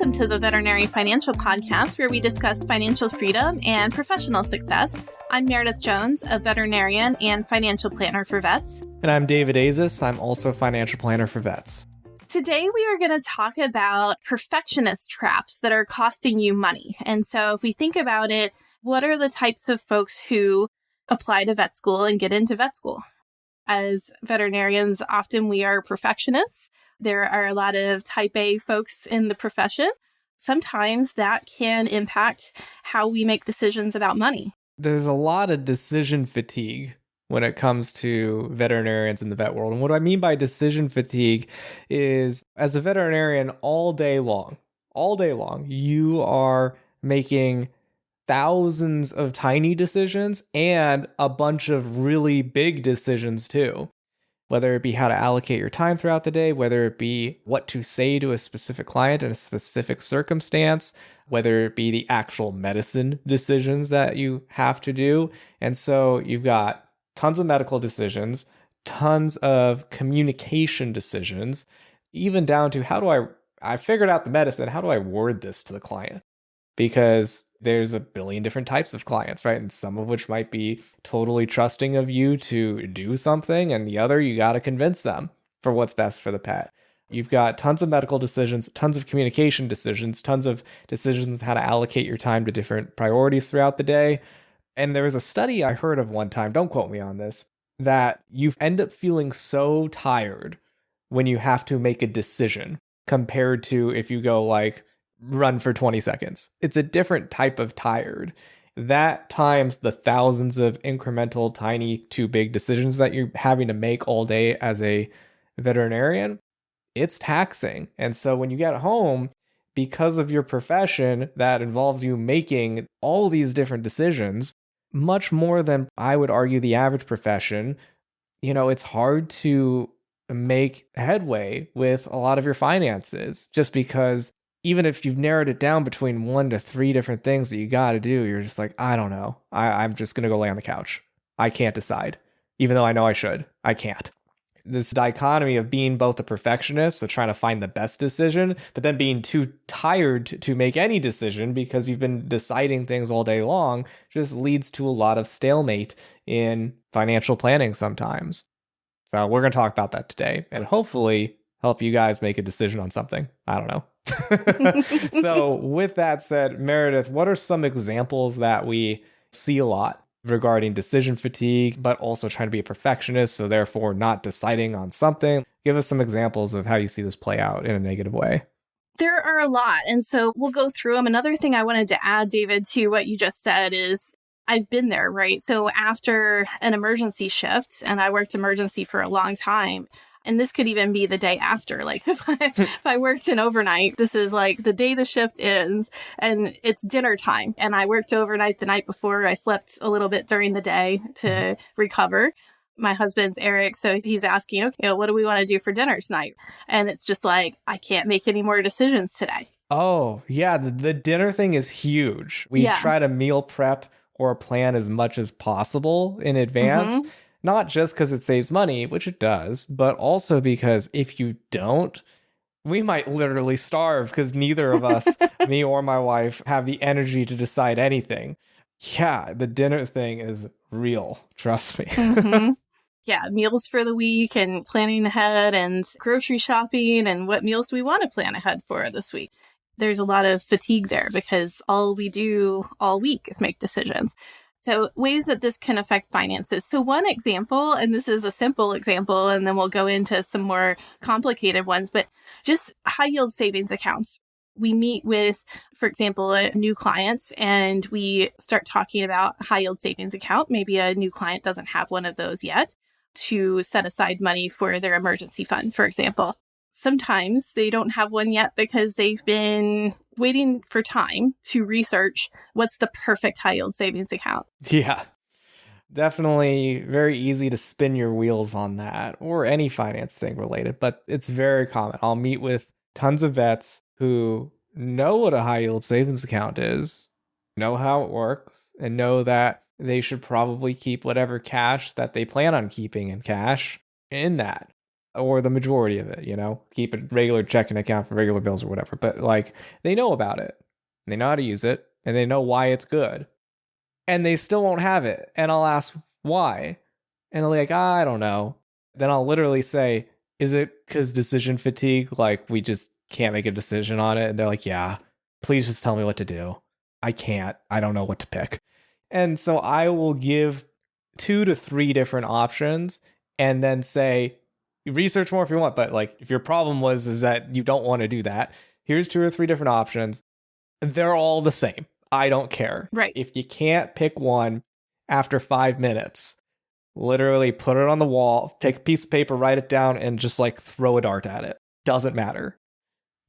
Welcome to the Veterinary Financial Podcast, where we discuss financial freedom and professional success. I'm Meredith Jones, a veterinarian and financial planner for vets. And I'm David Azis. I'm also a financial planner for vets. Today, we are going to talk about perfectionist traps that are costing you money. And so if we think about it, what are the types of folks who apply to vet school and get into vet school? As veterinarians, often we are perfectionists. There are a lot of type A folks in the profession. Sometimes that can impact how we make decisions about money. There's a lot of decision fatigue when it comes to veterinarians in the vet world. And what I mean by decision fatigue is, as a veterinarian, all day long, you are making thousands of tiny decisions and a bunch of really big decisions too. Whether it be how to allocate your time throughout the day, whether it be what to say to a specific client in a specific circumstance, whether it be the actual medicine decisions that you have to do. And so you've got tons of medical decisions, tons of communication decisions, even down to I figured out the medicine, how do I word this to the client? Because there's a billion different types of clients, right? And some of which might be totally trusting of you to do something, and the other, you got to convince them for what's best for the pet. You've got tons of medical decisions, tons of communication decisions, tons of decisions how to allocate your time to different priorities throughout the day. And there was a study I heard of one time, don't quote me on this, that you end up feeling so tired when you have to make a decision compared to if you go run for 20 seconds. It's a different type of tired. That times the thousands of incremental, tiny to big decisions that you're having to make all day as a veterinarian, it's taxing. And so when you get home, because of your profession that involves you making all these different decisions, much more than I would argue the average profession, it's hard to make headway with a lot of your finances just because even if you've narrowed it down between 1 to 3 different things that you got to do, you're just like, I don't know. I'm just going to go lay on the couch. I can't decide. Even though I know I should, I can't. This dichotomy of being both a perfectionist, so trying to find the best decision, but then being too tired to make any decision because you've been deciding things all day long, just leads to a lot of stalemate in financial planning sometimes. So we're going to talk about that today and hopefully help you guys make a decision on something. I don't know. So with that said, Meredith, what are some examples that we see a lot regarding decision fatigue, but also trying to be a perfectionist, so therefore not deciding on something? Give us some examples of how you see this play out in a negative way. There are a lot, and so we'll go through them. Another thing I wanted to add, David, to what you just said is I've been there, right? So after an emergency shift, and I worked emergency for a long time, and this could even be the day after. If I worked an overnight, this is the day the shift ends and it's dinner time. And I worked overnight the night before. I slept a little bit during the day to recover. My husband's Eric, so he's asking, okay, what do we want to do for dinner tonight? And it's just I can't make any more decisions today. Oh, yeah. The dinner thing is huge. We try to meal prep or plan as much as possible in advance. Mm-hmm. Not just because it saves money, which it does, but also because if you don't, we might literally starve because neither of us, me or my wife, have the energy to decide anything. Yeah, the dinner thing is real. Trust me. Mm-hmm. Yeah, meals for the week and planning ahead and grocery shopping and what meals we want to plan ahead for this week. There's a lot of fatigue there because all we do all week is make decisions. So ways that this can affect finances. So one example, and this is a simple example, and then we'll go into some more complicated ones, but just high yield savings accounts. We meet with, for example, a new client and we start talking about high yield savings account. Maybe a new client doesn't have one of those yet to set aside money for their emergency fund, for example. Sometimes they don't have one yet because they've been waiting for time to research what's the perfect high yield savings account. Yeah, definitely very easy to spin your wheels on that or any finance thing related, but it's very common. I'll meet with tons of vets who know what a high yield savings account is, know how it works, and know that they should probably keep whatever cash that they plan on keeping in cash in that. or the majority of it, keep a regular checking account for regular bills or whatever. But like, they know about it, they know how to use it, and they know why it's good, and they still won't have it. And I'll ask why, and they're like, I don't know. Then I'll literally say, is it because decision fatigue? Like, we just can't make a decision on it? And they're like, yeah, please just tell me what to do. I can't. I don't know what to pick. And so I will give 2 to 3 different options and then say, research more if you want. But like, if your problem is that you don't want to do that, here's 2 or 3 different options. They're all the same. I don't care. Right. If you can't pick one after 5 minutes, literally put it on the wall, take a piece of paper, write it down, and just like throw a dart at it. Doesn't matter.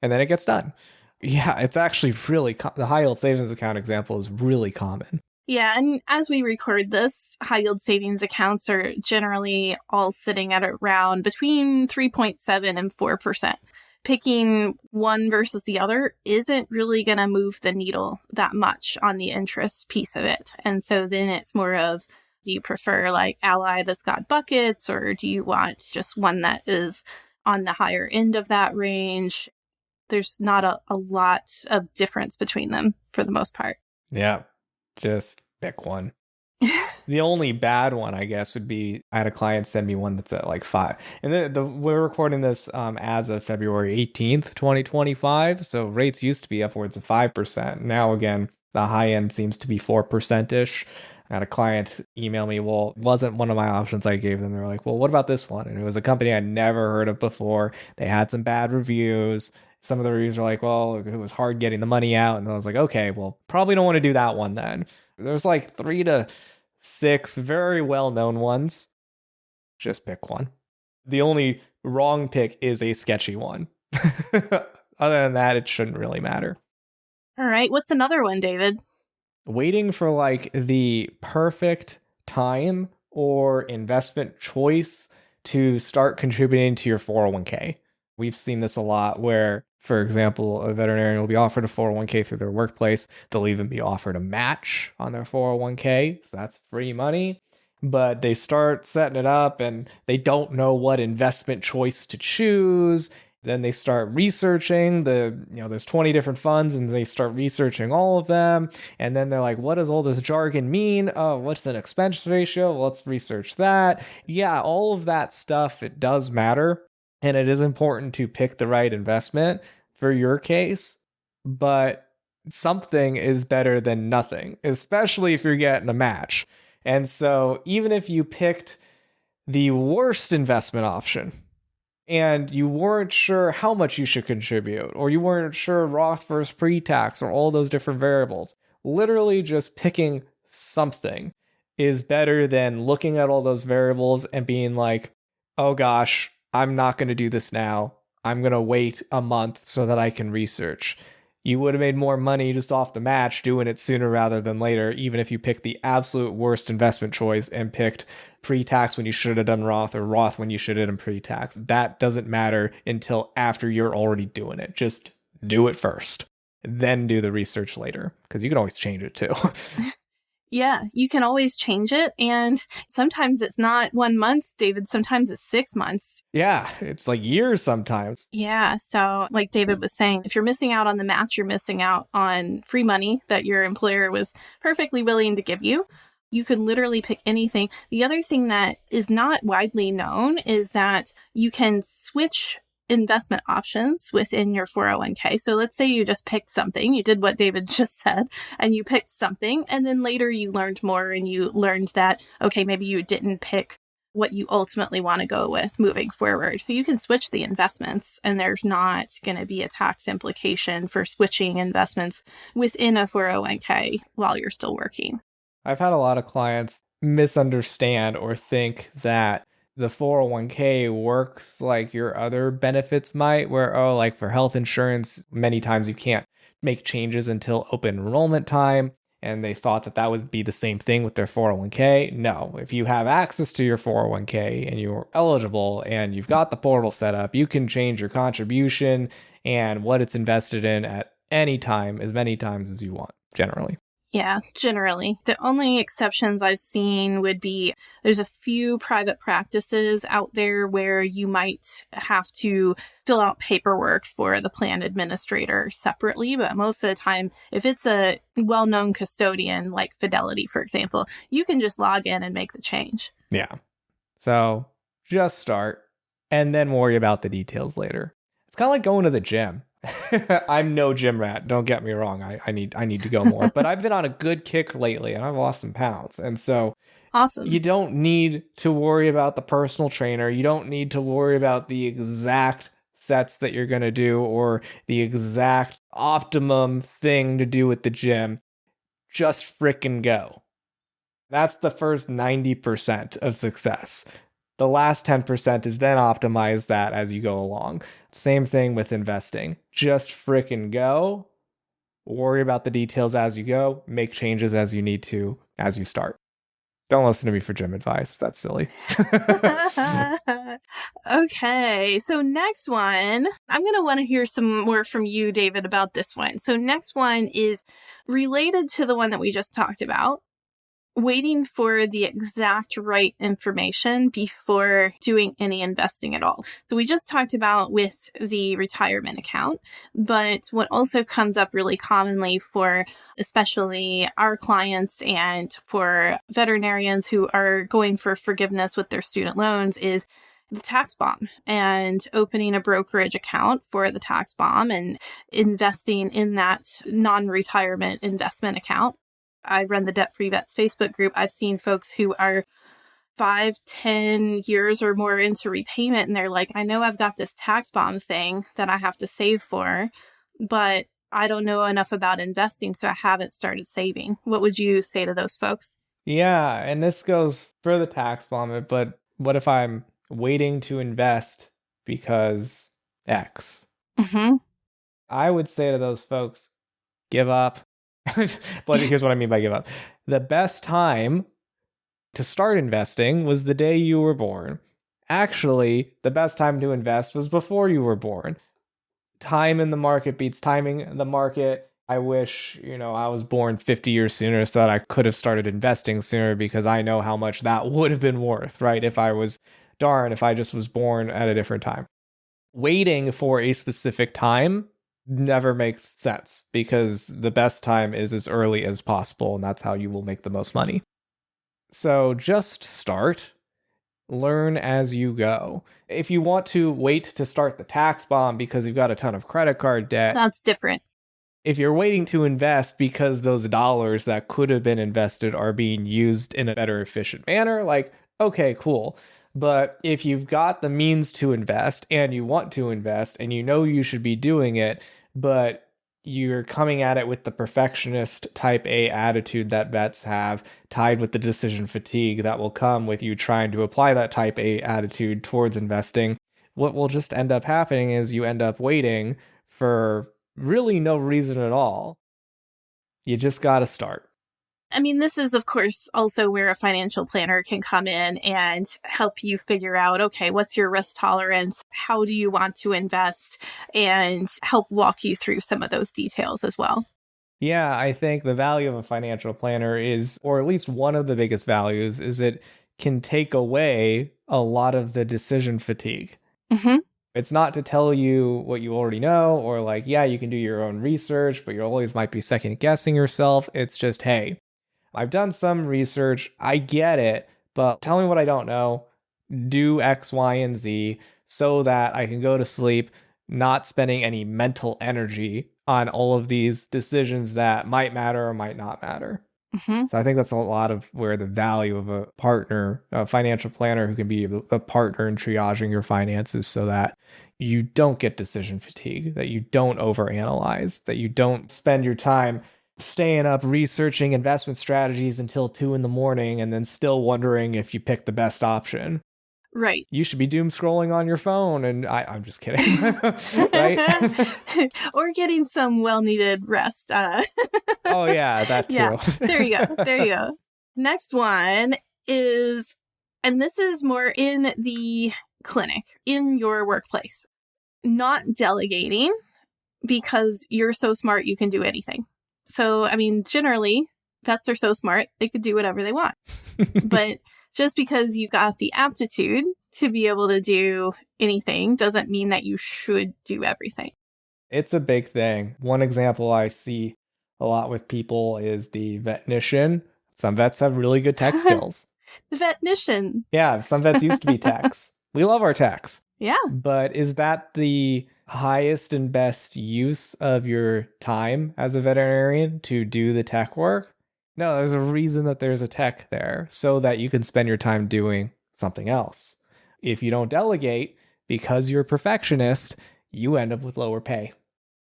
And then it gets done. Yeah, it's actually really, the high yield savings account example is really common. Yeah, and as we record this, high yield savings accounts are generally all sitting at around between 3.7 and 4%. Picking one versus the other isn't really going to move the needle that much on the interest piece of it. And so then it's more of, do you prefer like Ally that's got buckets, or do you want just one that is on the higher end of that range? There's not a lot of difference between them for the most part. Yeah, just pick one. The only bad one, I guess, would be I had a client send me one that's at like 5. And we're recording this as of February 18th, 2025. So rates used to be upwards of 5%. Now, again, the high end seems to be 4%-ish. I had a client email me, well, it wasn't one of my options I gave them. They were like, well, what about this one? And it was a company I'd never heard of before. They had some bad reviews. Some of the reviews are like, well, it was hard getting the money out. And I was like, okay, well, probably don't want to do that one then. There's like 3 to 6 very well-known ones. Just pick one. The only wrong pick is a sketchy one. Other than that, it shouldn't really matter. All right. What's another one, David? Waiting for like the perfect time or investment choice to start contributing to your 401k. We've seen this a lot where, for example, a veterinarian will be offered a 401k through their workplace. They'll even be offered a match on their 401k. So that's free money. But they start setting it up and they don't know what investment choice to choose. Then they start researching there's 20 different funds and they start researching all of them. And then they're like, what does all this jargon mean? Oh, what's an expense ratio? Well, let's research that. Yeah, all of that stuff, it does matter. And it is important to pick the right investment for your case. But something is better than nothing, especially if you're getting a match. And so even if you picked the worst investment option, and you weren't sure how much you should contribute, or you weren't sure Roth versus pre-tax, or all those different variables, literally just picking something is better than looking at all those variables and being like, oh gosh, I'm not going to do this now. I'm going to wait a month so that I can research. You would have made more money just off the match doing it sooner rather than later, even if you picked the absolute worst investment choice and picked pre-tax when you should have done Roth, or Roth when you should have done pre-tax. That doesn't matter until after you're already doing it. Just do it first, then do the research later, because you can always change it too. Yeah, you can always change it. And sometimes it's not 1 month, David. Sometimes it's 6 months. Yeah, it's like years sometimes. Yeah. So like David was saying, if you're missing out on the match, you're missing out on free money that your employer was perfectly willing to give you. You could literally pick anything. The other thing that is not widely known is that you can switch investment options within your 401k. So let's say you just picked something, you did what David just said, and you picked something, and then later you learned more and you learned that, okay, maybe you didn't pick what you ultimately want to go with moving forward. You can switch the investments, and there's not going to be a tax implication for switching investments within a 401k while you're still working. I've had a lot of clients misunderstand or think that the 401k works like your other benefits might, where, oh, like for health insurance, many times you can't make changes until open enrollment time. And they thought that that would be the same thing with their 401k. No, if you have access to your 401k and you're eligible and you've got the portal set up, you can change your contribution and what it's invested in at any time, as many times as you want, generally. Yeah, generally. The only exceptions I've seen would be there's a few private practices out there where you might have to fill out paperwork for the plan administrator separately. But most of the time, if it's a well-known custodian like Fidelity, for example, you can just log in and make the change. Yeah. So just start and then worry about the details later. It's kind of like going to the gym. I'm no gym rat. Don't get me wrong. I need to go more. But I've been on a good kick lately and I've lost some pounds. And so Awesome. you don't need to worry about the personal trainer. You don't need to worry about the exact sets that you're going to do or the exact optimum thing to do at the gym. Just frickin' go. That's the first 90% of success. The last 10% is then optimize that as you go along. Same thing with investing. Just frickin' go. Worry about the details as you go. Make changes as you need to as you start. Don't listen to me for gym advice. That's silly. Okay, so next one, I'm going to want to hear some more from you, David, about this one. So next one is related to the one that we just talked about. Waiting for the exact right information before doing any investing at all. So we just talked about with the retirement account, but what also comes up really commonly for especially our clients and for veterinarians who are going for forgiveness with their student loans is the tax bomb and opening a brokerage account for the tax bomb and investing in that non-retirement investment account. I run the Debt Free Vets Facebook group. I've seen folks who are 5-10 years or more into repayment, and they're like, I know I've got this tax bomb thing that I have to save for, but I don't know enough about investing, so I haven't started saving. What would you say to those folks? Yeah, and this goes for the tax bomb, but what if I'm waiting to invest because X? Mm-hmm. I would say to those folks, give up. But here's what I mean by give up. The best time to start investing was the day you were born. Actually, the best time to invest was before you were born. Time in the market beats timing in the market. I wish, I was born 50 years sooner so that I could have started investing sooner because I know how much that would have been worth, right? If I just was born at a different time. Waiting for a specific time never makes sense because the best time is as early as possible, and that's how you will make the most money. So just start, learn as you go. If you want to wait to start the tax bomb because you've got a ton of credit card debt, That's different. If you're waiting to invest because those dollars that could have been invested are being used in a better efficient manner, like, okay, cool. But if you've got the means to invest and you want to invest and you know you should be doing it, but you're coming at it with the perfectionist type A attitude that vets have, tied with the decision fatigue that will come with you trying to apply that type A attitude towards investing, what will just end up happening is you end up waiting for really no reason at all. You just got to start. I mean, this is, of course, also where a financial planner can come in and help you figure out, okay, what's your risk tolerance? How do you want to invest? And help walk you through some of those details as well. Yeah, I think the value of a financial planner is, or at least one of the biggest values, is it can take away a lot of the decision fatigue. Mm-hmm. It's not to tell you what you already know, or like, yeah, you can do your own research, but you always might be second guessing yourself. It's just, hey, I've done some research. I get it, but tell me what I don't know. Do X, Y, and Z so that I can go to sleep, not spending any mental energy on all of these decisions that might matter or might not matter. Mm-hmm. So I think that's a lot of where the value of a partner, a financial planner who can be a partner in triaging your finances so that you don't get decision fatigue, that you don't overanalyze, that you don't spend your time staying up researching investment strategies until 2 a.m. and then still wondering if you picked the best option. Right. You should be doom scrolling on your phone. And I'm just kidding. Right? Or getting some well-needed rest. Oh, yeah, that too. Yeah, there you go. There you go. Next one is, and this is more in the clinic, in your workplace, not delegating because you're so smart you can do anything. So, I mean, generally, Vets are so smart, they could do whatever they want. But just because you got the aptitude to be able to do anything doesn't mean that you should do everything. It's a big thing. One example I see a lot with people is the vetnician. Some vets have really good tech skills. The vetnician. Yeah, some vets used to be techs. We love our techs. Yeah. But is that the highest and best use of your time as a veterinarian to do the tech work? No, there's a reason that there's a tech there so that you can spend your time doing something else. If you don't delegate because you're a perfectionist, you end up with lower pay.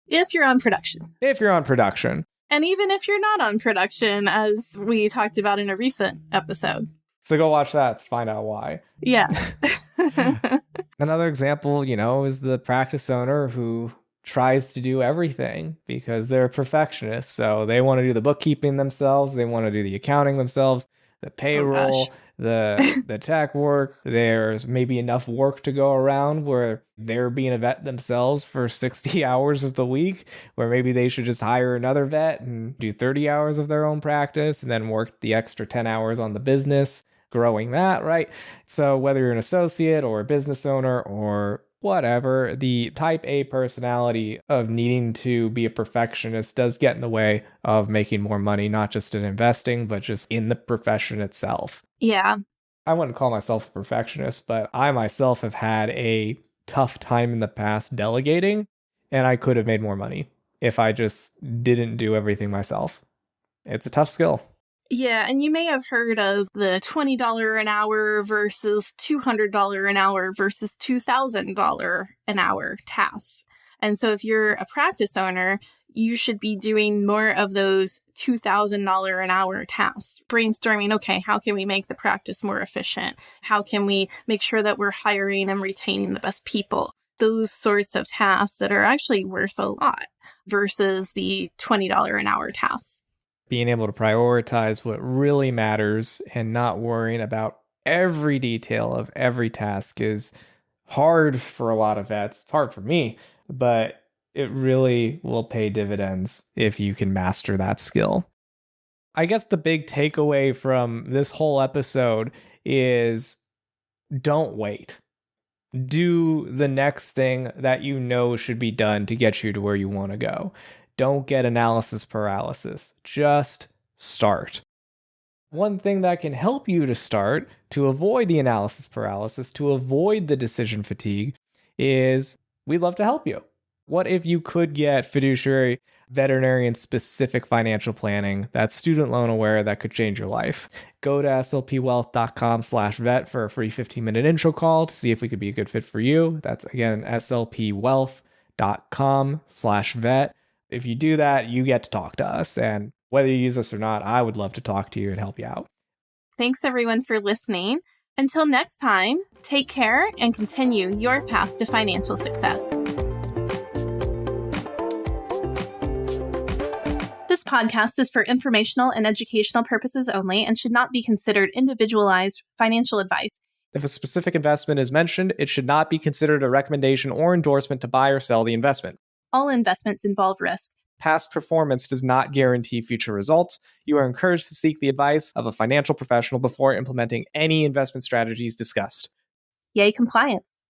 If you're on production. If you're on production. And even if you're not on production, as we talked about in a recent episode. So go watch that to find out why. Yeah. Another example, is the practice owner who tries to do everything because they're a perfectionist. So they want to do the bookkeeping themselves. They want to do the accounting themselves, the payroll, the tech work. There's maybe enough work to go around where they're being a vet themselves for 60 hours of the week, where maybe they should just hire another vet and do 30 hours of their own practice and then work the extra 10 hours on the business, growing that, right? So whether you're an associate or a business owner or whatever, the type A personality of needing to be a perfectionist does get in the way of making more money, not just in investing, but just in the profession itself. Yeah. I wouldn't call myself a perfectionist, but I myself have had a tough time in the past delegating, and I could have made more money if I just didn't do everything myself. It's a tough skill. Yeah, and you may have heard of the $20 an hour versus $200 an hour versus $2,000 an hour tasks. And so if you're a practice owner, you should be doing more of those $2,000 an hour tasks. Brainstorming, okay, how can we make the practice more efficient? How can we make sure that we're hiring and retaining the best people? Those sorts of tasks that are actually worth a lot versus the $20 an hour tasks. Being able to prioritize what really matters and not worrying about every detail of every task is hard for a lot of vets. It's hard for me, but it really will pay dividends if you can master that skill. I guess the big takeaway from this whole episode is don't wait. Do the next thing that you know should be done to get you to where you want to go. Don't get analysis paralysis. Just start. One thing that can help you to start to avoid the analysis paralysis, to avoid the decision fatigue, is we'd love to help you. What if you could get fiduciary veterinarian specific financial planning that's student loan aware that could change your life? Go to slpwealth.com/vet for a free 15-minute intro call to see if we could be a good fit for you. That's again, slpwealth.com/vet. If you do that, you get to talk to us. And whether you use us or not, I would love to talk to you and help you out. Thanks everyone for listening. Until next time, take care and continue your path to financial success. This podcast is for informational and educational purposes only and should not be considered individualized financial advice. If a specific investment is mentioned, it should not be considered a recommendation or endorsement to buy or sell the investment. All investments involve risk. Past performance does not guarantee future results. You are encouraged to seek the advice of a financial professional before implementing any investment strategies discussed. Yay, compliance.